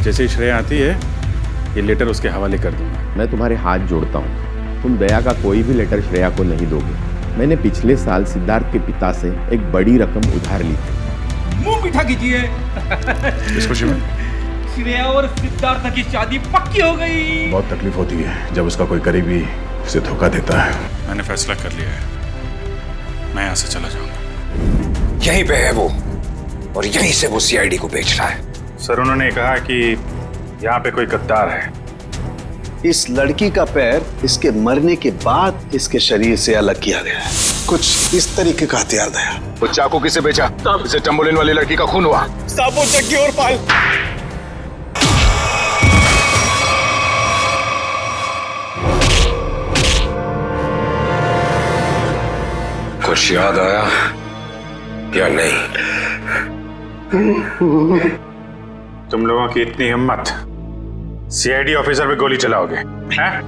जैसे ही श्रेया आती है ये लेटर उसके हवाले कर दूंगा। मैं तुम्हारे हाथ जोड़ता हूँ, तुम दया का कोई भी लेटर श्रेया को नहीं दोगे। मैंने पिछले साल सिद्धार्थ के पिता से एक बड़ी रकम उधार ली थी। मुंह मीठा कीजिए। इस खुशी में श्रेया और सिद्धार्थ की शादी पक्की हो गई। बहुत तकलीफ होती है जब उसका कोई करीबी उसे धोखा देता है। मैंने फैसला कर लिया है, मैं यहाँ से चला जाऊंगा। यहीं पे है वो, और यहीं से वो सीआईडी को बेच रहा है। सर उन्होंने कहा कि यहाँ पे कोई गद्दार है। इस लड़की का पैर इसके मरने के बाद इसके शरीर से अलग किया गया है। कुछ इस तरीके का हथियार दया। वो चाकू किसे बेचा? इसे टम्बोलिन वाली लड़की का खून हुआ। साबो चक्की और पाल। कुछ याद आया या नहीं? तुम लोगों की इतनी हिम्मत, सीआईडी ऑफिसर पे गोली चलाओगे हैं?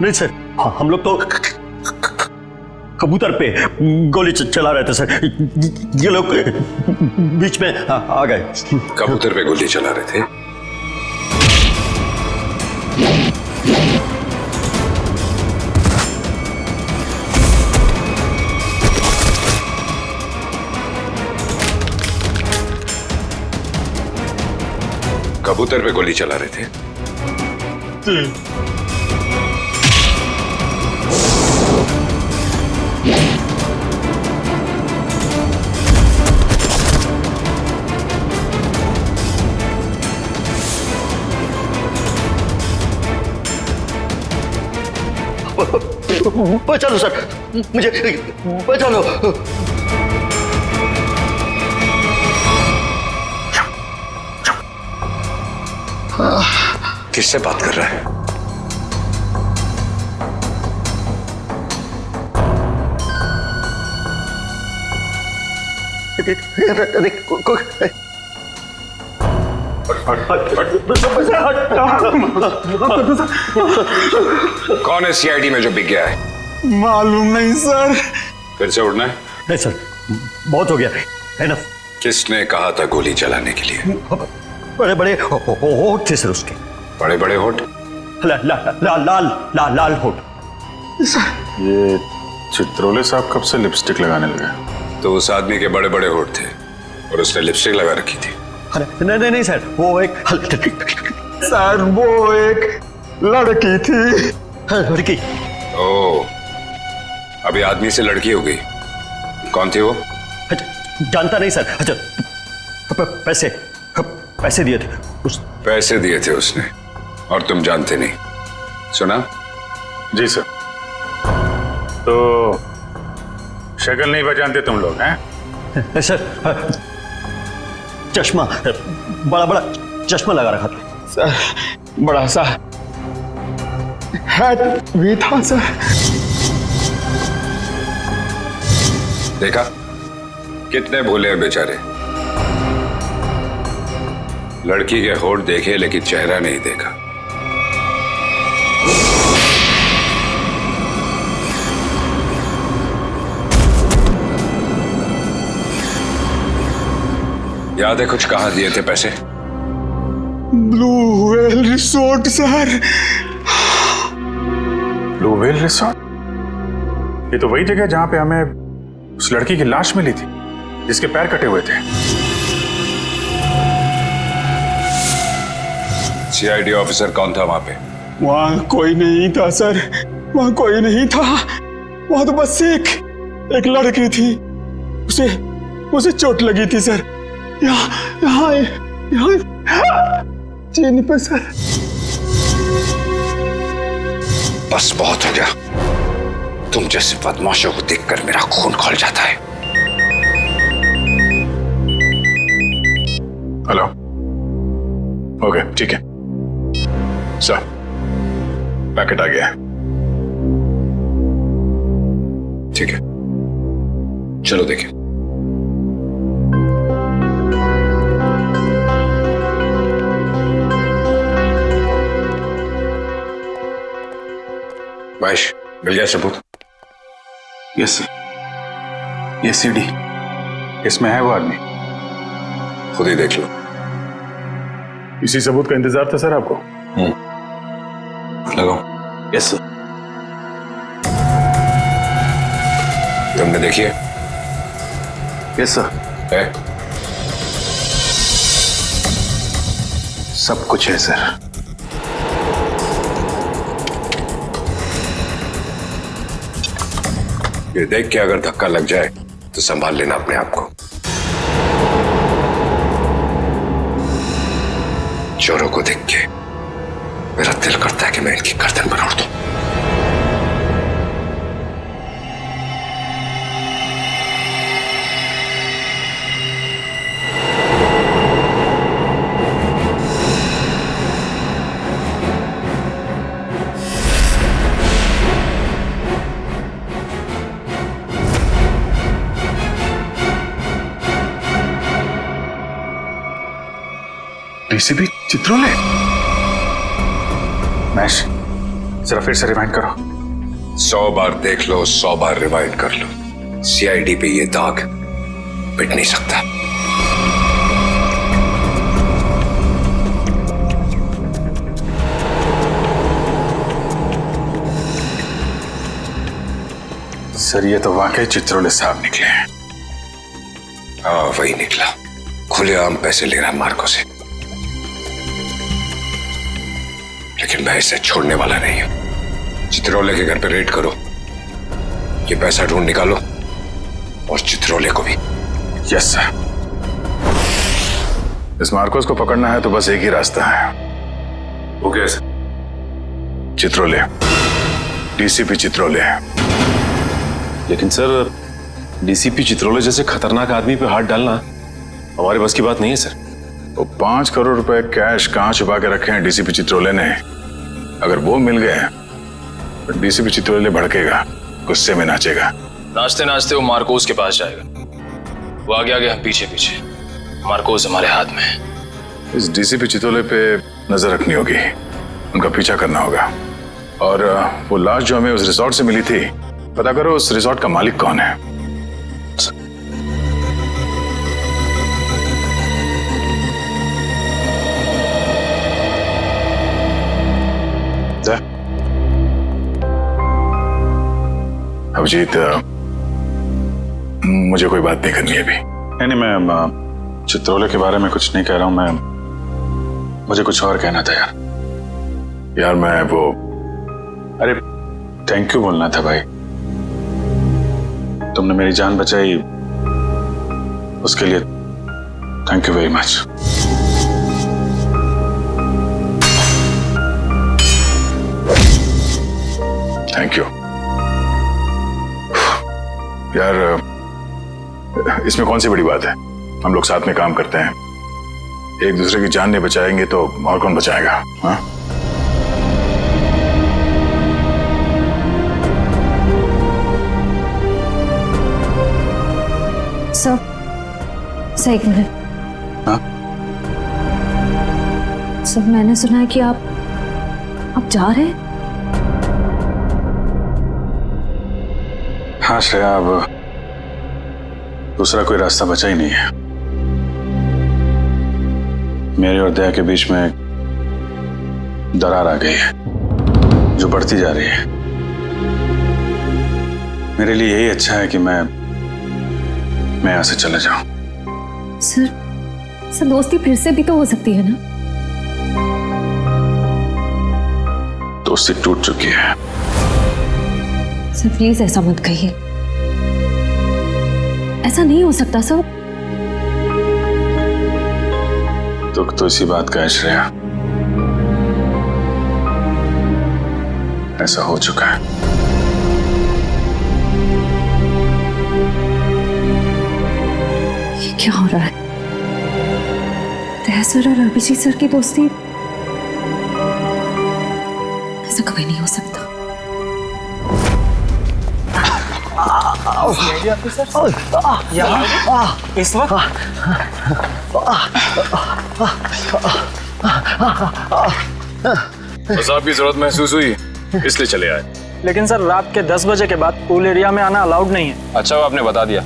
नहीं सर, हम लोग तो कबूतर पे गोली चला रहे थे सर, ये लोग बीच में आ गए। कबूतर पे गोली चला रहे थे? कबूतर पे गोली चला रहे थे? बचा लो सर, मुझे बचा लो। किससे बात कर रहा है? कौन है सीआईडी में जो बिक गया है? मालूम नहीं सर। फिर से उड़ना है? नहीं सर, बहुत हो गया, एनफ। किसने कहा था गोली चलाने के लिए? बड़े बड़े होठ थे सर उसके। बड़े बड़े होठ? लाल होठ। ये चित्रोले साहब कब से लिपस्टिक लगाने लगे? तो उस आदमी के बड़े बड़े होठ थे और उसने लिपस्टिक लगा रखी थी। नहीं सर, वो एक सर वो एक लड़की थी। लड़की? ओह, अभी आदमी से लड़की हो गई। कौन थी वो? जानता नहीं सर। अच्छा, पैसे दिए थे पैसे दिए थे उसने, और तुम जानते नहीं? सुना? जी सर। तो शक्ल नहीं पहचानते तुम लोग हैं? सर, चश्मा, बड़ा चश्मा लगा रखा था सर, बड़ा सा हैट भी था सर। देखा कितने भोले हैं बेचारे। लड़की के होठ देखे लेकिन चेहरा नहीं देखा। याद है कुछ कहाँ दिए थे पैसे? Blue whale resort sir. Blue whale resort? ये तो वही जगह जहां पे हमें उस लड़की की लाश मिली थी जिसके पैर कटे हुए थे। सीआईडी ऑफिसर कौन था वहां पे? वहां कोई नहीं था सर, वहां कोई नहीं था। वहां तो बस एक लड़की थी, उसे चोट लगी थी सर। यहाँ चीनी पे सर। बस बहुत हो गया। तुम जैसे बदमाशों को देखकर मेरा खून खौल जाता है। हेलो, ओके ठीक है सर, पैकेट आ गया है। ठीक है, चलो देखें। महेश, मिल गया सबूत? यस सर, ये सीडी, इसमें है वो आदमी। खुद ही देख लो। इसी सबूत का इंतजार था सर आपको? लगाओ। Yes sir. तुमने देखी है? Yes sir. है? सब कुछ है सर। ये देख के अगर धक्का लग जाए तो संभाल लेना अपने आप को। चोरों को देख के मेरा दिल करता है कि मैं इनकी गर्दन पर उड़ दूं। डीसीपी चित्रोले? महेश, जरा फिर से रिवाइंड करो। 100 बार देख लो, 100 बार रिवाइंड कर लो, सीआईडी पे ये दाग मिट नहीं सकता। सर ये तो वाकई चित्रोले साहब निकले हैं। हाँ वही निकला, खुलेआम पैसे ले रहा मार्को से। लेकिन मैं इसे छोड़ने वाला नहीं हूं। चित्रोले के घर पे रेड करो, ये पैसा ढूंढ निकालो और चित्रोले को भी। Yes sir. इस मार्कोस को पकड़ना है तो बस एक ही रास्ता है। Okay sir. Chitrole, DCP Chitrole. लेकिन सर डीसीपी चित्रोले जैसे खतरनाक आदमी पे हाथ डालना हमारे बस की बात नहीं है सर। तो 5 करोड़ रुपए कैश कहां छुपा के रखे हैं डीसीपी चित्रोले ने? अगर वो मिल गए तो डीसीपी चित्रोले भड़केगा, गुस्से में नाचेगा। नाचते नाचते वो मार्कोस के पास जाएगा। वो आगे आगे, हम पीछे पीछे। मार्कोस हमारे हाथ में है। इस डीसीपी चित्रोले पे नजर रखनी होगी, उनका पीछा करना होगा। और वो लाश जो हमें उस रिसोर्ट से मिली थी, पता करो उस रिसोर्ट का मालिक कौन है। अभिजीत, मुझे कोई बात नहीं करनी है अभी। नहीं, मैं चित्रोले के बारे में कुछ नहीं कह रहा हूं। मुझे कुछ और कहना था यार मैं वो, अरे थैंक यू बोलना था भाई। तुमने मेरी जान बचाई, उसके लिए thank you very much. Thank you यार, इसमें कौन सी बड़ी बात है? हम लोग साथ में काम करते हैं, एक दूसरे की जान नहीं बचाएंगे तो और कौन बचाएगा? हाँ? सर एक मिनट। हाँ? सर मैंने सुना है कि आप जा रहे हैं। हाँ श्रेया, अब दूसरा कोई रास्ता बचा ही नहीं है। मेरे और दया के बीच में दरार आ गई है जो बढ़ती जा रही है। मेरे लिए यही अच्छा है कि मैं यहां से चला जाऊं। सर दोस्ती फिर से भी तो हो सकती है ना? दोस्ती टूट चुकी है। सर प्लीज ऐसा मत कहिए, ऐसा नहीं हो सकता सर। दुख तो इसी बात का है श्रेया, ऐसा हो चुका है। ये क्या हो रहा है? दया सर और अभिजीत सर की दोस्ती, ऐसा कभी नहीं हो सकता। इस वक्त साहब की जरूरत महसूस हुई इसलिए चले आए। लेकिन सर रात के 10 बजे के बाद पूल एरिया में आना अलाउड नहीं है। अच्छा वो आपने बता दिया।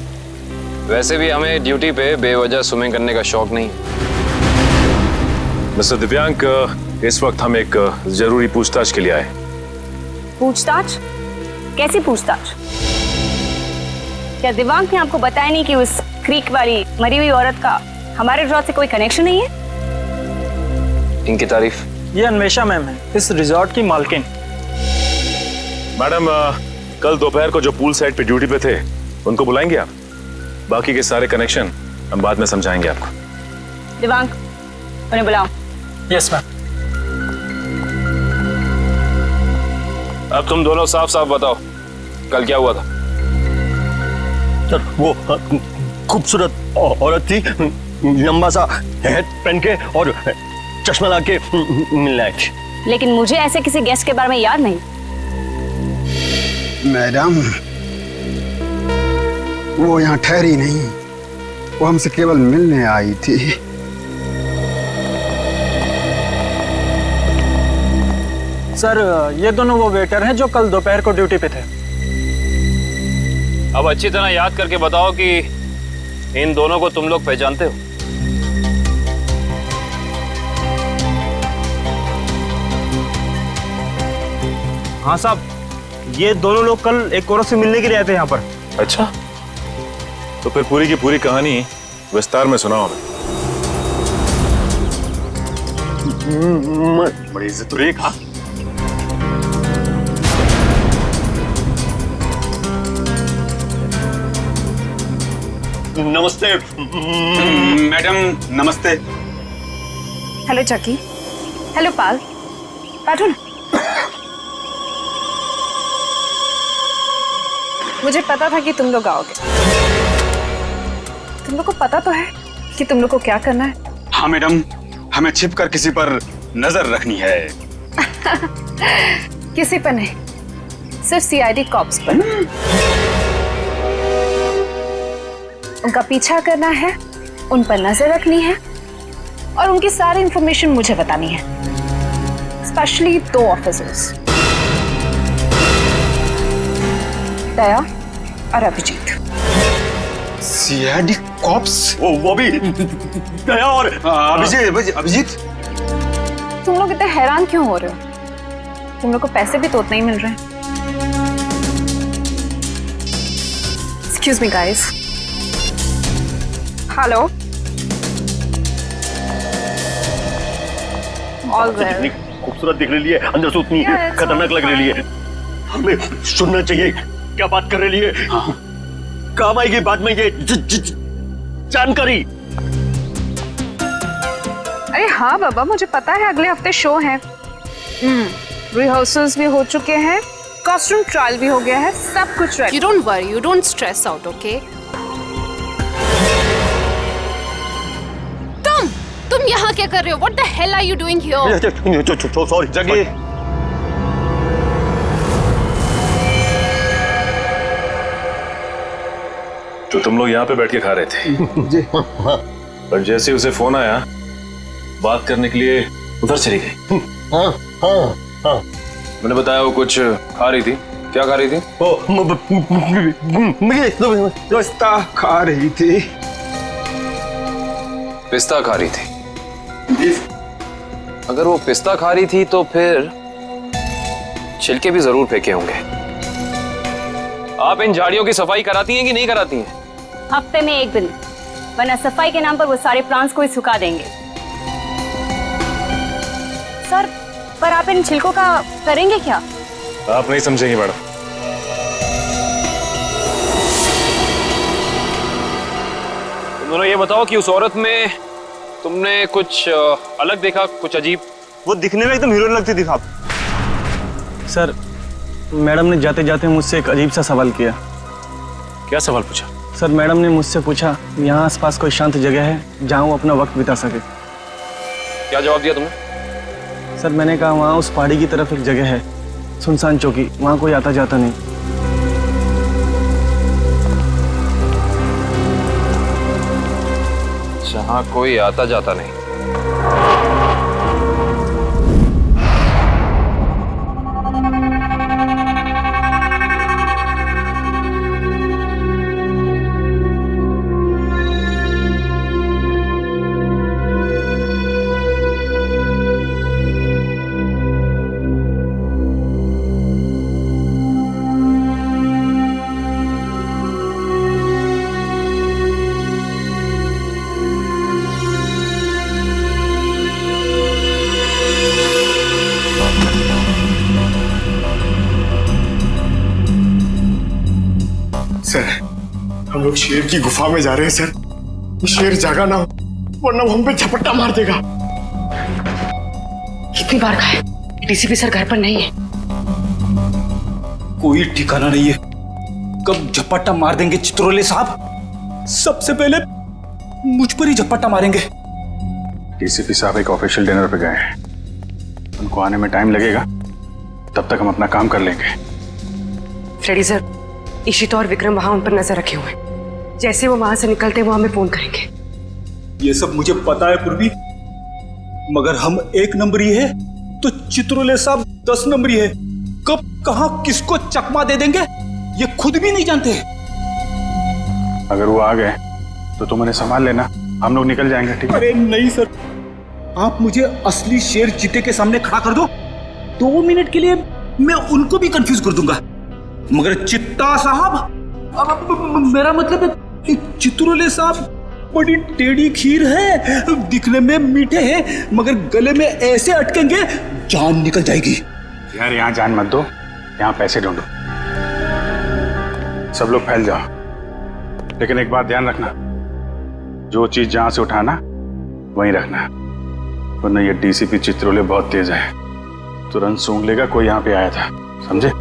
वैसे भी हमें ड्यूटी पे बेवजह स्विमिंग करने का शौक नहीं। मिस्टर दिव्यांक, इस वक्त हम एक जरूरी पूछताछ के लिए आए। पूछताछ? कैसी पूछताछ? क्या दिव्यांक ने आपको बताया नहीं कि उस क्रीक वाली मरी हुई औरत का हमारे रिजॉर्ट से कोई कनेक्शन नहीं है? इनकी तारीफ। ये अन्वेषा मैम है, इस रिजॉर्ट की मालकिन। मैडम, कल दोपहर को जो पूल साइड पे ड्यूटी पे थे उनको बुलाएंगे आप? बाकी के सारे कनेक्शन हम बाद में समझाएंगे आपको। दिव्यांक, उन्हें बुलाओ। Yes ma'am. अब तुम दोनों साफ साफ बताओ, कल क्या हुआ था? सर वो खूबसूरत औरत थी, लंबा सा हैट पहन के और चश्मा ला के मिलने आई थी। लेकिन मुझे ऐसे किसी गेस्ट के बारे में याद नहीं। मैडम, वो यहाँ ठहरी नहीं, वो हमसे केवल मिलने आई थी। सर ये दोनों वो वेटर हैं जो कल दोपहर को ड्यूटी पे थे। अब अच्छी तरह याद करके बताओ कि इन दोनों को तुम लोग पहचानते हो? हाँ साहब, ये दोनों लोग कल एक औरत से मिलने के लिए आए थे यहाँ पर। अच्छा, तो फिर पूरी की पूरी कहानी विस्तार में सुनाओ हमें। बड़ी इज्जत हो रही है। कहा नमस्ते मैडम, नमस्ते। हेलो चकी। हेलो पाल। बैठो ना। मुझे पता था कि तुम लोग आओगे। तुम लोग को पता तो है कि तुम लोग को क्या करना है? हाँ मैडम, हमें छिपकर किसी पर नजर रखनी है। किसी पर नहीं, सिर्फ सीआईडी कॉप्स पर। उनका पीछा करना है, उन पर नजर रखनी है और उनकी सारी इंफॉर्मेशन मुझे बतानी है। स्पेशली 2 ऑफिसर्स, दया और अभिजीत। CID cops? वो भी दया और अभिजीत। तुम लोग इतने हैरान क्यों हो रहे हो? तुम लोग को पैसे भी तो उतने ही मिल रहे हैं। Excuse me guys. Hello. All जितनी खूबसूरत दिख रही है, अंदर से उतनी खतरनाक लग रही है। हमें सुनना चाहिए क्या बात कर रही है। काम आएगी बाद में ये जानकारी। अरे हाँ बाबा, मुझे पता है अगले हफ्ते शो है। रिहर्सल्स भी हो चुके हैं, कॉस्ट्यूम ट्रायल भी हो गया है, सब कुछ ready. You don't worry, you don't stress out, okay? तुम यहाँ क्या कर रहे हो? What the hell are you doing here? Sorry जगी, तो तुम लोग यहाँ पे बैठ के खा रहे थे? जी। पर जैसे उसे फोन आया, बात करने के लिए उधर चली गई। हाँ हाँ हाँ। मैंने बताया वो कुछ खा रही थी। क्या खा रही थी? पिस्ता खा रही थी। पिस्ता खा रही थी? अगर वो पिस्ता खा रही थी तो फिर छिलके भी जरूर फेंके होंगे। आप इन झाड़ियों की सफाई कराती हैं कि नहीं कराती हैं? हफ्ते में 1 दिन, वरना सफाई के नाम पर वो सारे प्लांट्स को ही सुखा देंगे। सर, पर आप इन छिलकों का करेंगे क्या? आप नहीं समझेंगी मैडम। तुम दोनों ये बताओ कि उस औरत में तुमने कुछ अलग देखा, कुछ अजीब? वो दिखने में एकदम हीरोइन लगती थी साहब। सर, मैडम ने जाते जाते मुझसे एक अजीब सा सवाल किया। क्या सवाल पूछा? सर, मैडम ने मुझसे पूछा यहाँ आसपास कोई शांत जगह है जहाँ वो अपना वक्त बिता सके। क्या जवाब दिया तुमने? सर, मैंने कहा वहाँ उस पहाड़ी की तरफ एक जगह है, सुनसान चौकी, वहाँ कोई आता जाता नहीं। जहाँ कोई आता जाता नहीं। लोग शेर की गुफा में जा रहे हैं सर। ये शेर जागा ना हो वरना वो हम पे झपट्टा मार देगा। कितनी बार कहा है डीसीपी सर घर पर नहीं है। कोई ठिकाना नहीं है, कब झपट्टा मार देंगे चित्रोले साहब। सबसे पहले मुझ पर ही झपट्टा मारेंगे। डीसीपी साहब एक ऑफिशियल डिनर पे गए हैं, उनको आने में टाइम लगेगा, तब तक हम अपना काम कर लेंगे। फ्रेडी सर, इशिता और विक्रम वहां उन पर नजर रखे हुए हैं। जैसे वो वहां से निकलते वो हमें फोन करेंगे। ये सब मुझे पता है पूर्वी, मगर हम 1 नंबरी है तो चित्रोले साहब 10 नंबरी है। कब कहां किसको चकमा दे देंगे ये खुद भी नहीं जानते। अगर वो आ गए तो तुम उन्हें संभाल लेना, हम लोग निकल जाएंगे। ठीक है? अरे नहीं सर, आप मुझे असली शेर चीते के सामने खड़ा कर दो, 2 मिनट के लिए मैं उनको भी कंफ्यूज कर दूंगा। मगर चित्ता साहब, अब मेरा मतलब है चित्रोले साहब बड़ी टेढ़ी खीर है, दिखने में मीठे हैं मगर गले में ऐसे अटकेंगे जान निकल जाएगी। यार यहाँ जान मत दो, यहाँ पैसे ढूंढो। सब लोग फैल जाओ, लेकिन एक बात ध्यान रखना, जो चीज जहां से उठाना वहीं रखना, वरना ये डीसीपी चित्रोले बहुत तेज है, तुरंत सूंघ लेगा कोई यहाँ पे आया था। समझे?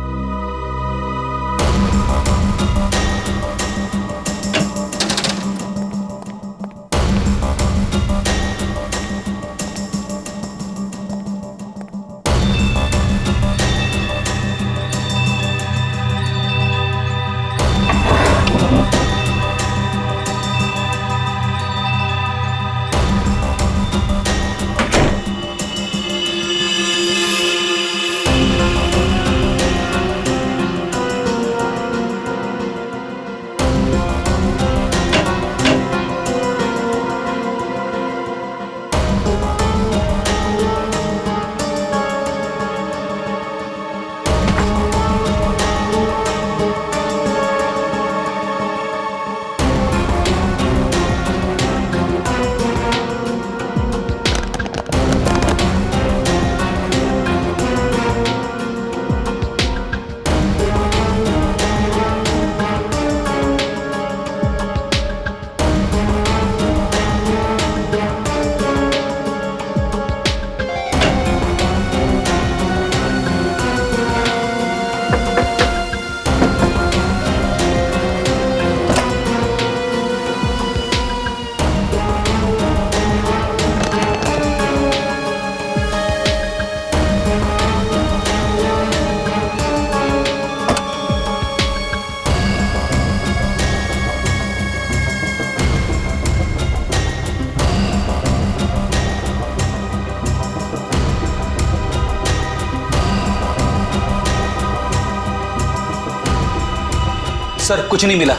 सर कुछ नहीं मिला,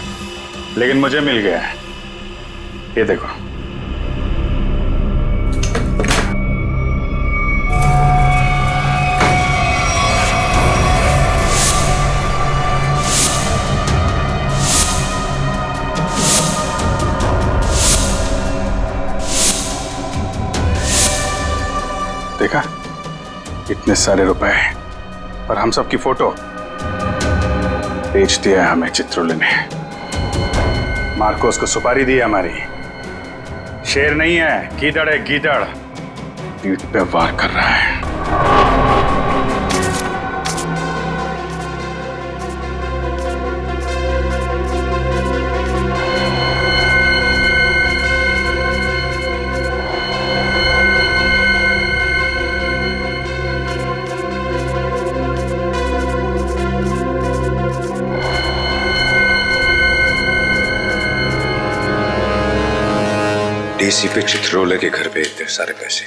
लेकिन मुझे मिल गया है, ये देखो। देखा, इतने सारे रुपए और हम सब की फोटो बेच दिया है हमें चित्रोले ने। मार्कोस को सुपारी दी है हमारी। शेर नहीं है, गीदड़ है, गीदड़। पीठ पे वार कर रहा है। डीसीपी चित्रोले के घर पे इतने सारे पैसे,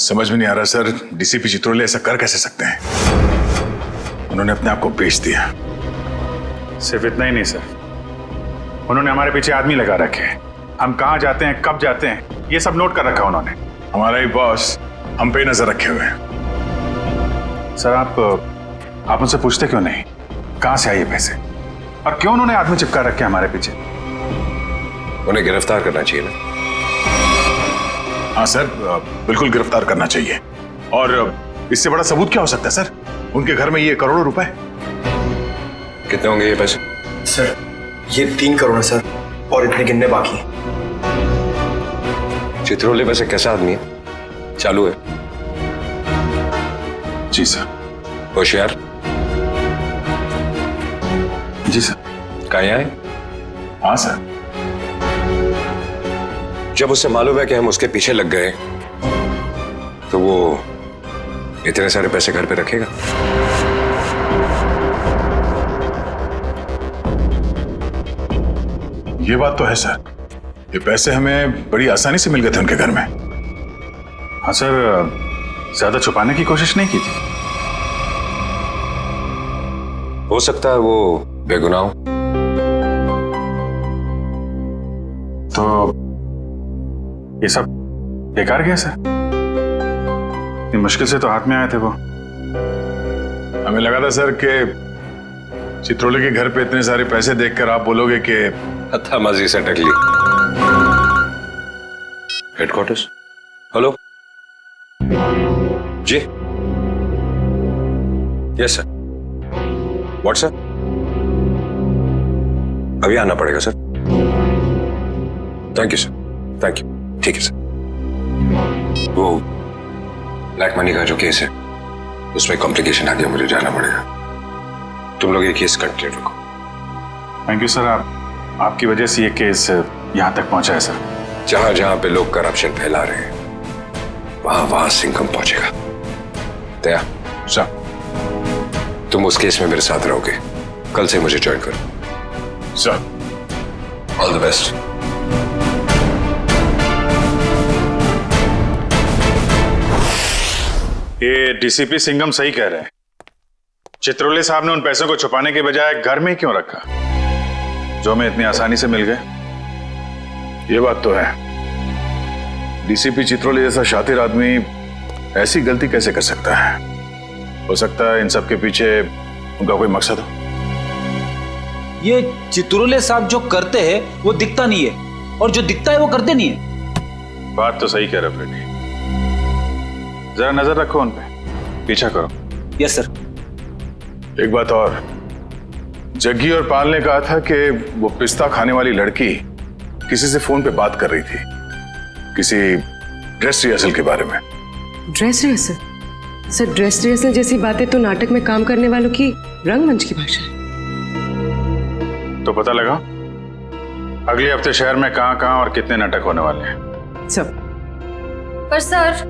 समझ में नहीं आ रहा सर, डीसीपी चित्रोले ऐसा कर कैसे सकते हैं? उन्होंने अपने आप को बेच दिया। सिर्फ इतना ही नहीं सर, उन्होंने हमारे पीछे आदमी लगा रखे हैं। हम कहाँ जाते हैं, कब जाते हैं, ये सब नोट कर रखा उन्होंने। हमारा ही बॉस हम पे नजर रखे हुए हैं। सर आप मुझसे पूछते क्यों नहीं कहाँ से आए ये पैसे, और क्यों उन्होंने आदमी चिपका रखे हमारे पीछे? उन्हें गिरफ्तार करना चाहिए ना। हाँ सर, बिल्कुल गिरफ्तार करना चाहिए। और इससे बड़ा सबूत क्या हो सकता है सर? उनके घर में ये करोड़ों रुपए। कितने होंगे ये पैसे? सर ये 3 करोड़ है सर, और इतने गिनने बाकी हैं। चित्रोले वैसे कैसा आदमी है? चालू है? जी सर। होशियार? जी सर। कहाँ है? हाँ सर। जब उसे मालूम है कि हम उसके पीछे लग गए तो वो इतने सारे पैसे घर पे रखेगा? ये बात तो है सर, ये पैसे हमें बड़ी आसानी से मिल गए थे उनके घर में। हाँ सर, ज्यादा छुपाने की कोशिश नहीं की थी। हो सकता है वो बेगुनाह हो। तो ये सब बेकार गया सर? इतनी मुश्किल से तो हाथ में आए थे वो। हमें लगा था सर कि चित्रोले के घर पे इतने सारे पैसे देखकर आप बोलोगे कि हत्थामाजी से टकली। Headquarters. Hello ji. Yes sir. WhatsApp? अभी आना पड़ेगा sir. Thank you sir, thank you. ठीक है सर। वो ब्लैक मनी का जो केस है उसमें कॉम्प्लिकेशन आ गया, मुझे जाना पड़ेगा। तुम लोग ये केस कंटिन्यू रखो। थैंक यू सर, आपकी वजह से ये केस यहाँ तक पहुंचा है सर। जहां जहां पे लोग करप्शन फैला रहे हैं वहां वहां सिंघम पहुंचेगा। दया सर, तुम उस केस में मेरे साथ रहोगे। कल से मुझे ज्वाइन करो। सर। All the best. ये डीसीपी सिंघम सही कह रहे हैं। चित्रोले साहब ने उन पैसों को छुपाने के बजाय घर में ही क्यों रखा जो हमें इतनी आसानी से मिल गए? ये बात तो है, डीसीपी चित्रोले जैसा शातिर आदमी ऐसी गलती कैसे कर सकता है? हो सकता है इन सब के पीछे उनका कोई मकसद हो। ये चित्रोले साहब जो करते हैं वो दिखता नहीं है, और जो दिखता है वो करते नहीं है। बात तो सही कह रहे फ्रेडी। जरा नजर रखो उन पे, पीछा करो। Yes sir. एक बात और, जग्गी और पाल ने कहा था कि वो पिस्ता खाने वाली लड़की किसी से फोन पे बात कर रही थी, किसी ड्रेस रिहर्सल के बारे में। Dress rehearsal? Sir, dress rehearsal जैसी बातें तो नाटक में काम करने वालों की रंगमंच की भाषा है। तो पता लगा अगले हफ्ते शहर में कहां और कितने नाटक होने वाले हैं सब। पर सर,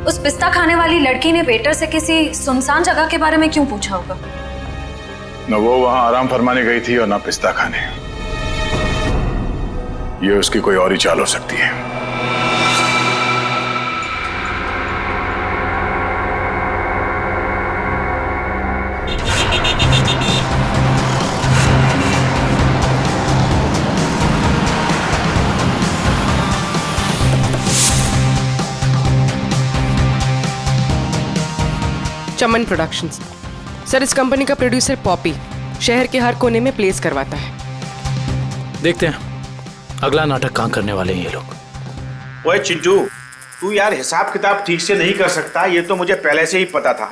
उस पिस्ता खाने वाली लड़की ने वेटर से किसी सुनसान जगह के बारे में क्यों पूछा होगा? न वो वहां आराम फरमाने गई थी और ना पिस्ता खाने। ये उसकी कोई और ही चाल हो सकती है। चमन प्रोडक्शंस। सर, इस कंपनी का प्रोड्यूसर पॉपी शहर के हर कोने में प्लेस करवाता है। देखते हैं अगला नाटक कहाँ करने वाले हैं ये लोग। ओए चिंटू, तू यार हिसाब किताब ठीक से नहीं कर सकता, ये तो मुझे पहले से ही पता था।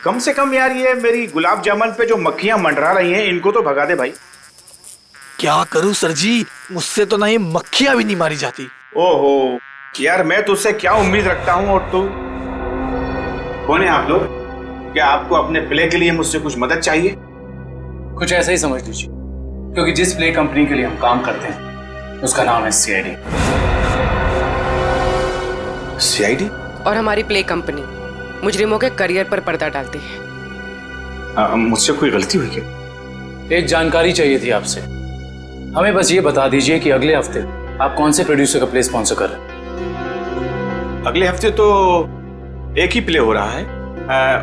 कम से कम यार ये मेरी गुलाब जामुन पे जो मक्खियां मंडरा रही हैं इनको तो भगा दे भाई। क्या करूं सर जी, मुझसे तो नहीं मक्खियां भी नहीं मारी जाती। ओहो यार, मैं तुझसे क्या उम्मीद रखता हूँ। और तू कौन है आप लोग? क्या आपको अपने प्ले के लिए मुझसे कुछ मदद चाहिए? कुछ ऐसा ही समझ लीजिए, क्योंकि जिस प्ले कंपनी के लिए हम काम करते हैं उसका नाम है सीआईडी। सीआईडी? और हमारी प्ले कंपनी मुजरिमों के करियर पर पर्दा डालती है। मुझसे कोई गलती हुई क्या? एक जानकारी चाहिए थी आपसे। हमें बस ये बता दीजिए कि अगले हफ्ते आप कौन से प्रोड्यूसर का प्ले स्पॉन्सर कर रहे हैं? अगले हफ्ते तो एक ही प्ले हो रहा है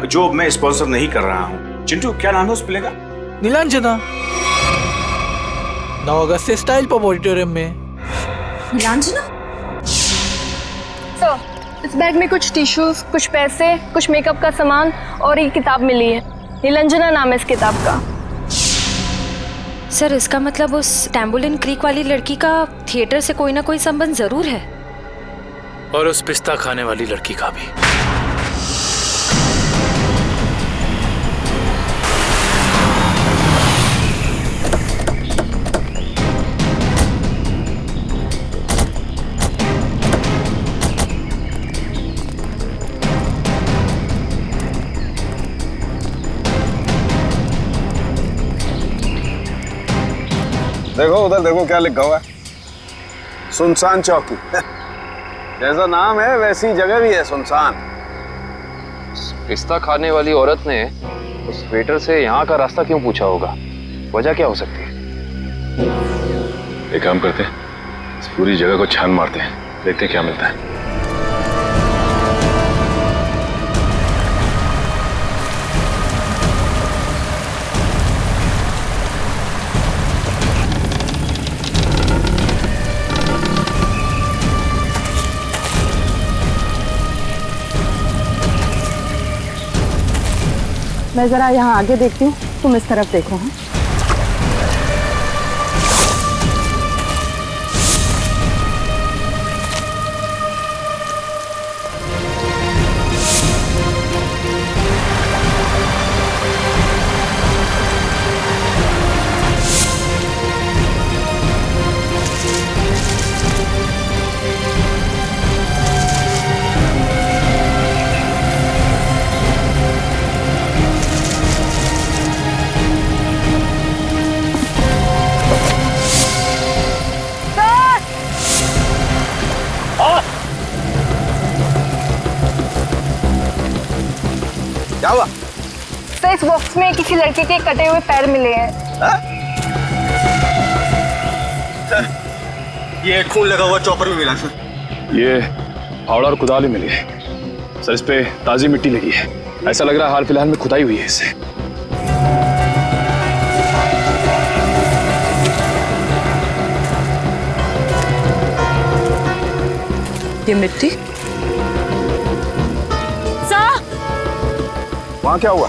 जो मैं स्पॉन्सर नहीं कर रहा हूँ। चिंटू, क्या नाम है उस प्ले का? नीलांजना। 9 अगस्त से स्टाइल पब ऑडिटोरियम में। नीलांजना? सर, इस बैग में कुछ टिश्यूज, कुछ पैसे, कुछ मेकअप का सामान और एक किताब मिली है। नीलांजना नाम है इस किताब का। सर, इसका मतलब उस टैम्बोलिन क्रीक वाली लड़की का थिएटर से कोई ना कोई संबंध जरूर है। और उस पिस्ता खाने वाली लड़की का भी। देखो उधर देखो क्या लिखा हुआ है, सुनसान चौकी। जैसा नाम है वैसी जगह भी है, सुनसान। पिस्ता खाने वाली औरत ने उस वेटर से यहाँ का रास्ता क्यों पूछा होगा? वजह क्या हो सकती है? एक काम करते हैं, इस पूरी जगह को छान मारते हैं, देखते हैं क्या मिलता है। मैं जरा यहाँ आगे देखती हूँ, तुम इस तरफ देखो। हाँ क्या हुआ? सर, इस बॉक्स में किसी लड़के के कटे हुए पैर मिले हैं। ये खून लगा हुआ चॉपर भी मिला सर। ये फावड़ा और कुदाल ही मिली है सर, इस पे ताजी मिट्टी लगी है। ऐसा लग रहा है हाल फिलहाल में खुदाई हुई है इससे। ये मिट्टी वहां क्या हुआ?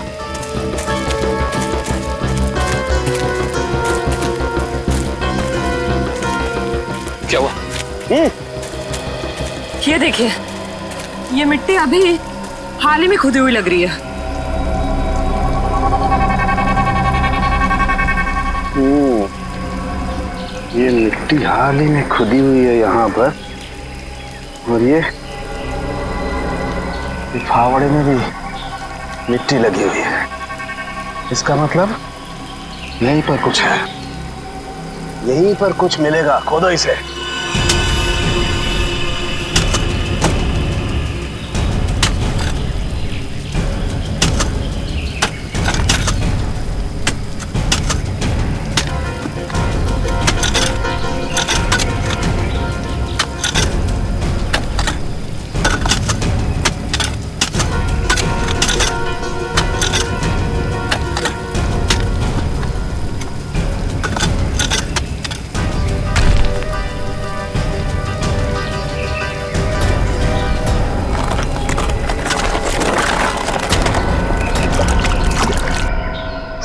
क्या हुआ? ये देखिए, ये मिट्टी अभी हाल ही में खुदी हुई लग रही है। ये मिट्टी हाल ही में खुदी हुई है यहाँ पर, और ये फावड़े में भी मिट्टी लगी हुई है। इसका मतलब यहीं पर कुछ है, यहीं पर कुछ मिलेगा। खोदो इसे।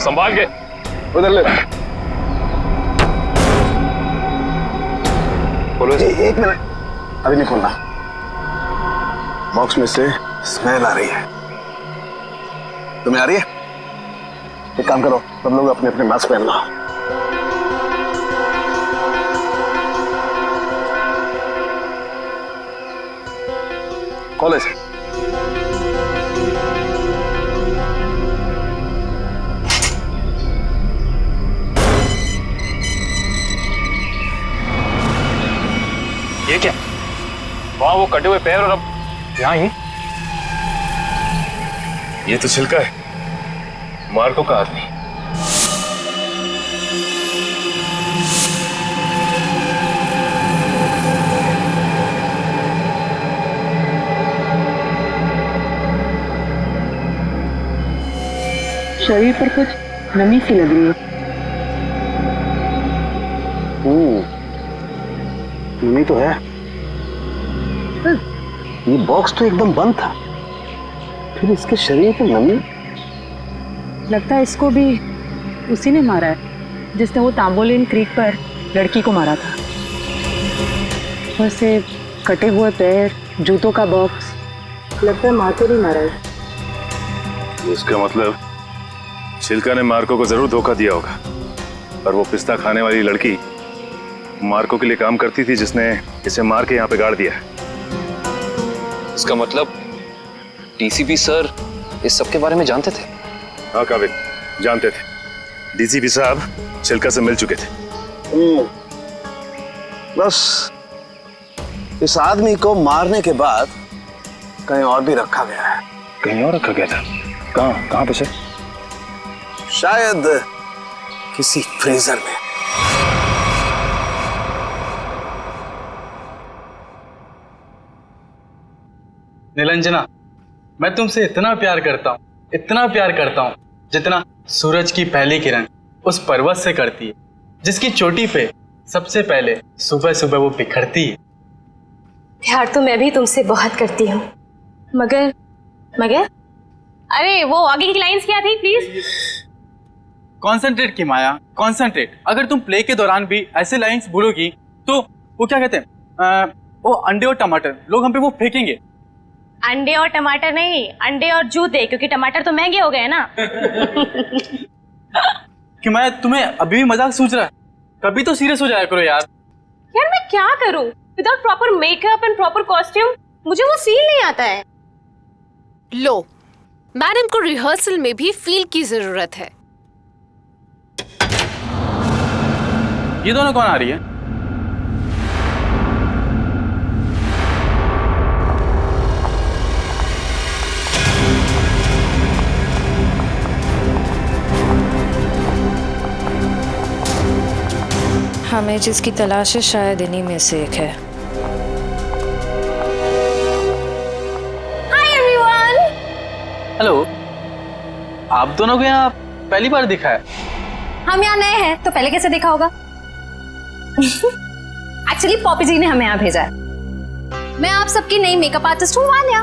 संभाल के उधर ले। खोलो इसे। एक मिनट, अभी नहीं खोलना। बॉक्स में से स्मेल आ रही है। तुम्हें आ रही है? एक काम करो, सब लोग अपने अपने मास्क पहन लो। खोलो इसे। ये क्या? वहां वो कटे हुए पैर और अब यहाँ ही। ये तो छिलका है मार्को का आदमी। शरीर पर कुछ नमी सी लग रही है। नमी तो है। ये बॉक्स तो एकदम बंद था, फिर इसके शरीर पर नमी। लगता है इसको भी उसी ने मारा है जिसने वो तांबोलिन क्रीक पर लड़की को मारा था। वैसे कटे हुए पैर, जूतों का बॉक्स, लगता है मार्को ने मारा है। इसका मतलब छिलका ने मार्को को जरूर धोखा दिया होगा, और वो पिस्ता खाने वाली लड़की मार्को के लिए काम करती थी, जिसने इसे मार के यहाँ पे गाड़ दिया। इसका मतलब डीसीपी सर इस सब के बारे में जानते थे? हाँ काबिल, जानते थे। डीसीपी साहब छिलका से मिल चुके थे बस इस आदमी को मारने के बाद कहीं और भी रखा गया है। कहीं और रखा गया था? कहाँ पे सर? शायद किसी फ्रीजर में। निरंजना, मैं तुमसे इतना प्यार करता हूँ जितना सूरज की पहली किरण उस पर्वत से करती है, जिसकी चोटी पे सबसे पहले सुबह सुबह वो बिखरती है। प्यार तो मैं भी तुमसे बहुत करती हूँ, मगर अरे वो आगे की लाइंस क्या थी प्लीज? कॉन्सेंट्रेट की माया, कॉन्सेंट्रेट। अगर तुम प्ले के दौरान भी ऐसे लाइंस बोलोगी तो वो क्या कहते हैं, वो अंडे और टमाटर लोग हम पे वो फेंकेंगे। अंडे और टमाटर नहीं, अंडे और जूते, क्योंकि टमाटर तो महंगे हो गए ना। कि मैं तुम्हें अभी भी मजाक सूझ रहा है, कभी तो सीरियस हो जाया करो यार। यार मैं क्या करूं, without proper makeup and proper costume मुझे वो फील नहीं आता है। लो, मैडम को रिहर्सल में भी फील की जरूरत है। ये दोनों कौन आ रही है? हमें जिसकी तलाश है शायद इन्हीं में से एक है। Hi everyone. हेलो, आप दोनों को यहाँ पहली बार दिखा है? हम यहाँ नए हैं तो पहले कैसे देखा होगा? एक्चुअली पॉपी जी ने हमें यहाँ भेजा है। मैं आप सबकी नई मेकअप आर्टिस्ट हूँ वान्या।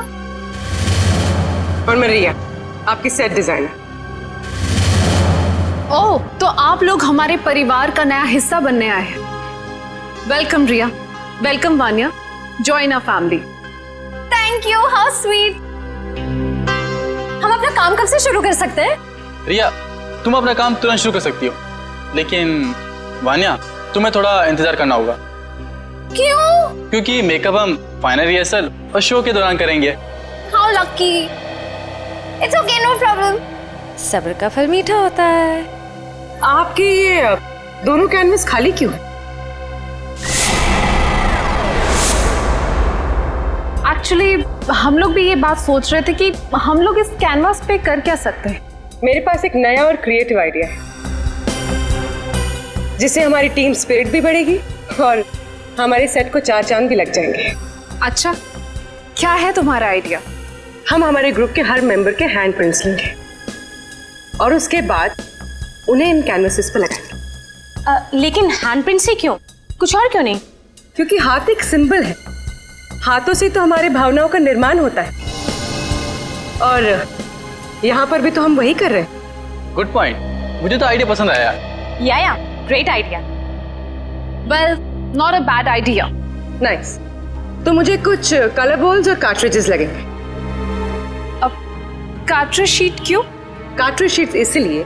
और मैं रिया, आपकी सेट डिजाइनर। ओह, तो आप लोग हमारे परिवार का नया हिस्सा बनने आए हैं। Welcome Riya, welcome Vanya, join our family. Thank you, how sweet. हम अपना काम कब से शुरू कर सकते हैं? रिया, तुम अपना काम तुरंत शुरू कर सकती हो, लेकिन वान्या तुम्हें थोड़ा इंतजार करना होगा। क्यों? क्योंकि मेकअप हम फाइनल रिहर्सल और शो के दौरान करेंगे। How lucky. It's okay, no problem. सब्र का फल मीठा होता है। आपके ये दोनों कैनवस खाली क्यों है? एक्चुअली हम लोग भी ये बात सोच रहे थे कि हम लोग इस कैनवास पे कर क्या सकते हैं। मेरे पास एक नया और क्रिएटिव आइडिया है, जिससे हमारी टीम स्पिरिट भी बढ़ेगी और हमारे सेट को 4 चांद भी लग जाएंगे। अच्छा, क्या है तुम्हारा आइडिया? हम हमारे ग्रुप के हर मेंबर के हैंड प्रिंट्स लेंगे और उसके बाद उन्हें इन कैनवसेस पर लगाएंगे। लेकिन हैंडप्रिंट से क्यों, कुछ और क्यों नहीं? क्योंकि हाथ एक सिंबल है, हाथों से तो हमारे भावनाओं का निर्माण होता है, और यहाँ पर भी तो हम वही कर रहे हैं। गुड पॉइंट, मुझे तो आइडिया पसंद आया। या great idea. Well, not a bad idea. Nice. तो मुझे कुछ कलर बॉल्स और कार्ट्रिजेस लगेंगे। अब कार्ट्रिज शीट क्यों? कार्ट्रिज शीट्स इसलिए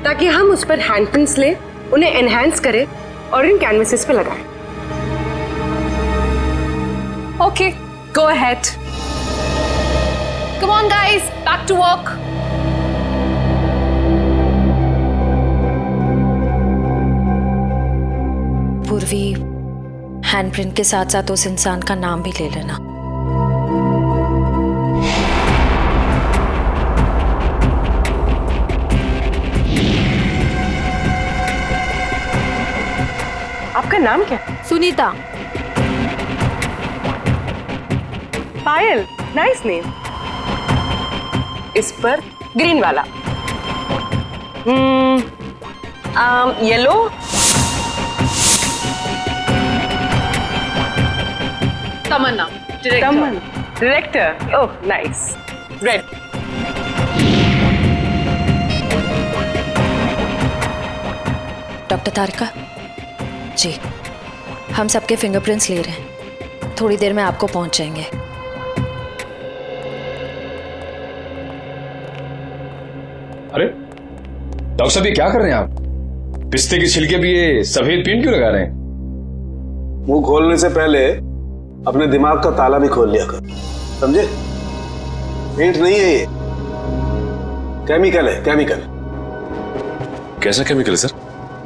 ताकि हम उस पर हैंड प्रिंट्स लें, उन्हें एनहांस करें और इन कैनवसेस पे लगाएं। Okay, go ahead. Come on guys, back to work. Purvi, handprint के साथ साथ उस इंसान का नाम भी ले लेना। आपका नाम क्या? सुनीता। Payal, nice name. इस पर ग्रीन वाला। Yellow. Tamanna, director. Oh nice. Red. Doctor Tarika ji, हम सबके फिंगरप्रिंट्स ले रहे हैं, थोड़ी देर में आपको पहुंच जाएंगे। अरे डॉक्टर साहब, ये क्या कर रहे हैं आप? पिस्ते के छिलके भी ये सफेद पेंट क्यों लगा रहे हैं? मुंह खोलने से पहले अपने दिमाग का ताला भी खोल लिया कर, समझे? पेंट नहीं है ये, केमिकल है, केमिकल। कैसा केमिकल है सर?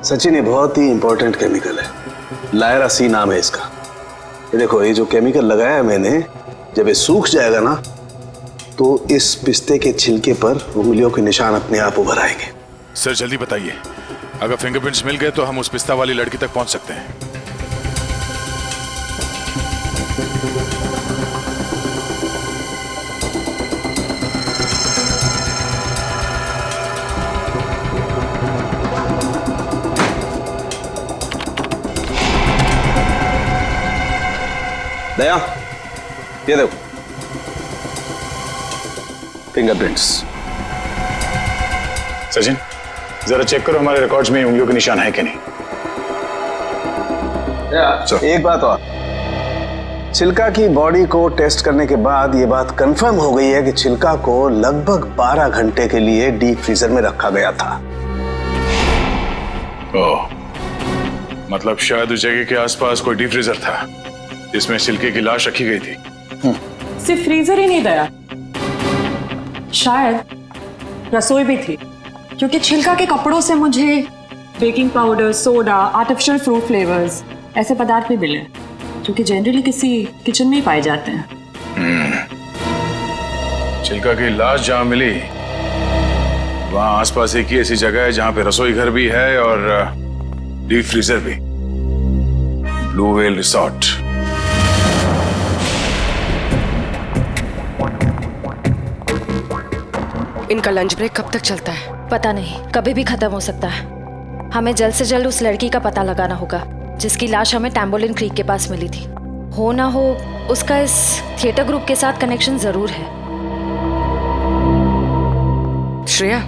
सचिन, ये बहुत ही इंपॉर्टेंट केमिकल है, लायरा सी नाम है इसका। ये देखो, ये जो केमिकल लगाया है मैंने, जब ये सूख जाएगा ना तो इस पिस्ते के छिलके पर उंगलियों के निशान अपने आप उभर आएंगे। सर जल्दी बताइए, अगर फिंगरप्रिंट्स मिल गए तो हम उस पिस्ता वाली लड़की तक पहुंच सकते हैं। दया, ये देखो फिंगरप्रिंट्स। सचिन जरा चेक करो हमारे रिकॉर्ड्स में उंगलियों के निशान है कि नहीं। एक बात और, छिलका की बॉडी को टेस्ट करने के बाद ये बात कंफर्म हो गई है कि छिलका को लगभग 12 घंटे के लिए डीप फ्रीजर में रखा गया था। ओह, मतलब शायद उस जगह के आसपास कोई डीप फ्रीजर था जिसमें छिलके की लाश रखी गई थी। सिर्फ फ्रीजर ही नहीं दया, शायद रसोई भी थी, क्योंकि छिलका के कपड़ों से मुझे baking powder, soda, artificial fruit flavours ऐसे पदार्थ भी मिले जो कि जनरली किसी किचन में ही पाए जाते हैं। छिलका की लाश जहां मिली वहां आसपास एक ही ऐसी जगह है जहां पे रसोई घर भी है और डीप फ्रीजर भी, ब्लू व्हेल रिसोर्ट। इनका लंच ब्रेक कब तक चलता है? पता नहीं, कभी भी खत्म हो सकता है। हमें जल्द से जल्द उस लड़की का पता लगाना होगा जिसकी लाश हमें टैम्बोलिन क्रीक के पास मिली थी। हो ना हो उसका इस थिएटर ग्रुप के साथ कनेक्शन जरूर है। श्रेया,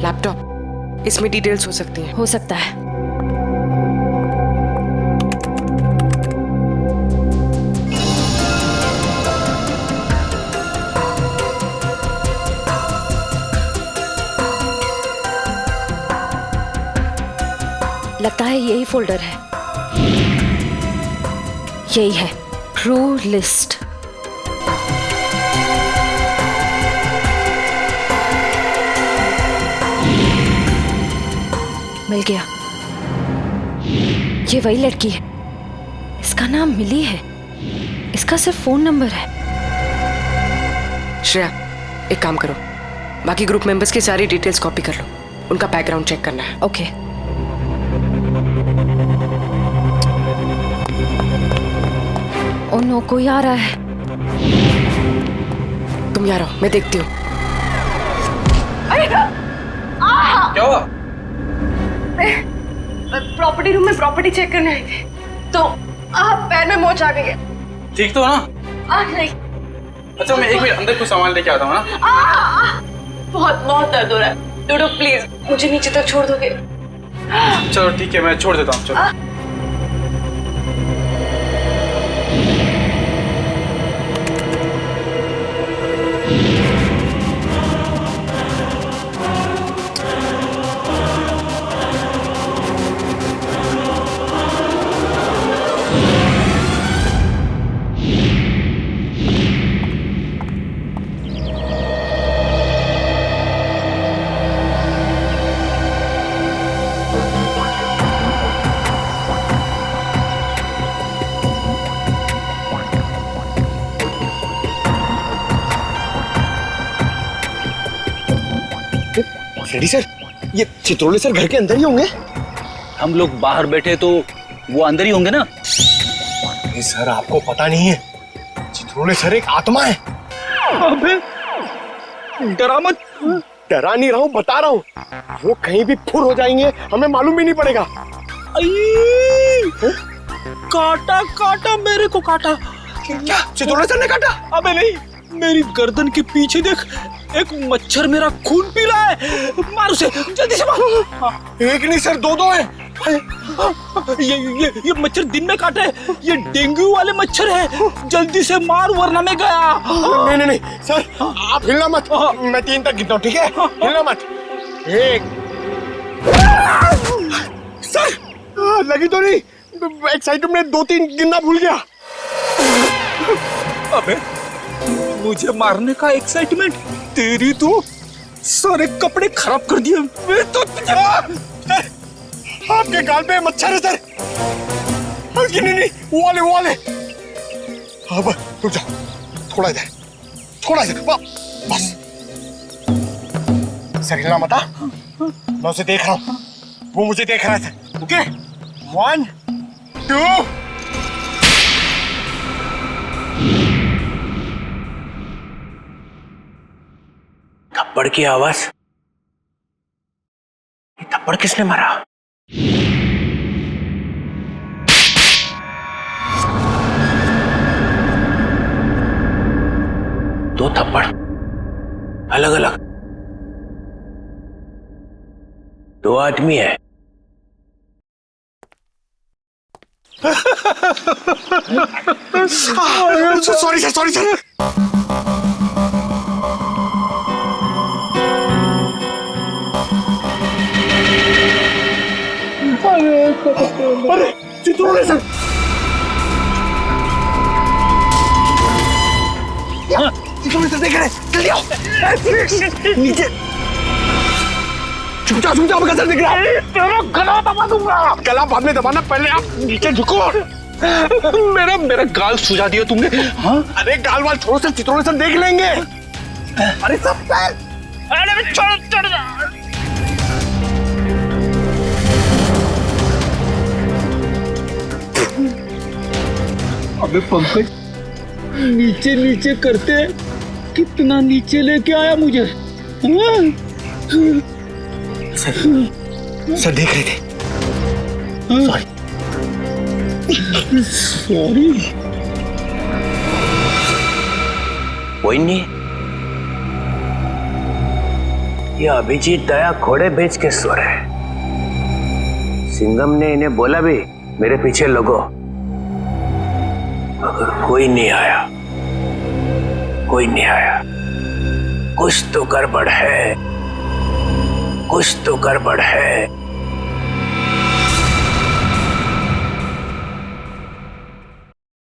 लैपटॉप, इसमें डिटेल्स हो सकती हैं। हो सकता है। लगता है यही फोल्डर है, यही है, ट्रू लिस्ट। मिल गया, ये वही लड़की है। इसका नाम मिली है, इसका सिर्फ फोन नंबर है। श्रेया, एक काम करो, बाकी ग्रुप मेंबर्स की सारी डिटेल्स कॉपी कर लो, उनका बैकग्राउंड चेक करना है। ओके। ओ नो, कोई आ रहा है। तुम यहाँ रहो, मैं देखती हूँ। क्या हुआ? प्रॉपर्टी रूम में प्रॉपर्टी चेक करने आई थी, तो पैर में मोच आ गई है। ठीक तो हो ना? नहीं। अच्छा, मैं एक मिनट अंदर कुछ सामान लेके आता हूँ ना। बहुत बहुत दर्द हो रहा है। डोडो प्लीज मुझे नीचे तक छोड़ दोगे? चलो ठीक है, मैं छोड़ देता हूँ। चलो। रेडी सर, ये चित्रोले सर घर के अंदर ही होंगे? हम लोग बाहर बैठे तो वो अंदर ही होंगे ना। नहीं सर, आपको पता नहीं है, चित्रोले सर एक आत्मा है। अबे डरा मत। डरा नहीं रहा हूँ, बता रहा हूँ, वो कहीं भी फुर हो जाएंगे, हमें मालूम भी नहीं पड़ेगा। काटा काटा, मेरे को काटा। क्या चित्रोले सर ने काटा? अबे नहीं, मेरी गर्दन के पीछे देख, एक मच्छर मेरा खून पी रहा है। मार उसे, जल्दी से मार। एक नहीं सर, दो हैं। ये मच्छर दिन में काटे, ये डेंगू वाले मच्छर है। जल्दी से मार वरना मैं गया। नहीं सर, आप हिलना मत, मैं 3 तक गिनता हूँ, ठीक है? हिलना मत। 1। सर लगी तो नहीं? एक्साइटमेंट में 2-3 गिनना भूल गया। अबे मुझे मारने का एक्साइटमेंट, तेरी तो सारे कपड़े खराब कर दिए। मैं तो आपके गाल पे मच्छर है सर। नहीं, वो वाले। अब रुक जाओ, थोड़ा इधर, बस। सर हिलना मत, मैं उसे देख रहा हूँ, वो मुझे देख रहा है। ओके, 1 2। थप्पड़ की आवाज। ये थप्पड़ किसने मारा? दो थप्पड़ अलग अलग, 2 आदमी है। Sorry sir. अरे चित्रोले सर, चित्रोले सर देख रहे हैं, जल्दी आओ नीचे। छुप जाओ, सर दिख रहा है। तेरा गला दबा दूंगा। गला बाद में दबाना, पहले आप नीचे झुको। मेरा गाल सुझा दिया तुमने। हाँ, अरे गाल वाल छोड़ो सर, चित्रोले सर देख लेंगे। अरे सब अरे चढ़ जा। अबे पंकज, नीचे करते कितना नीचे लेके आया मुझे। सर देख रहे थे। सॉरी। कोई नहीं, ये अभिजीत दया घोड़े बेच के सो रहे। सिंघम ने इन्हें बोला भी मेरे पीछे लगो। अगर कोई नहीं आया, कुछ तो गड़बड़ है।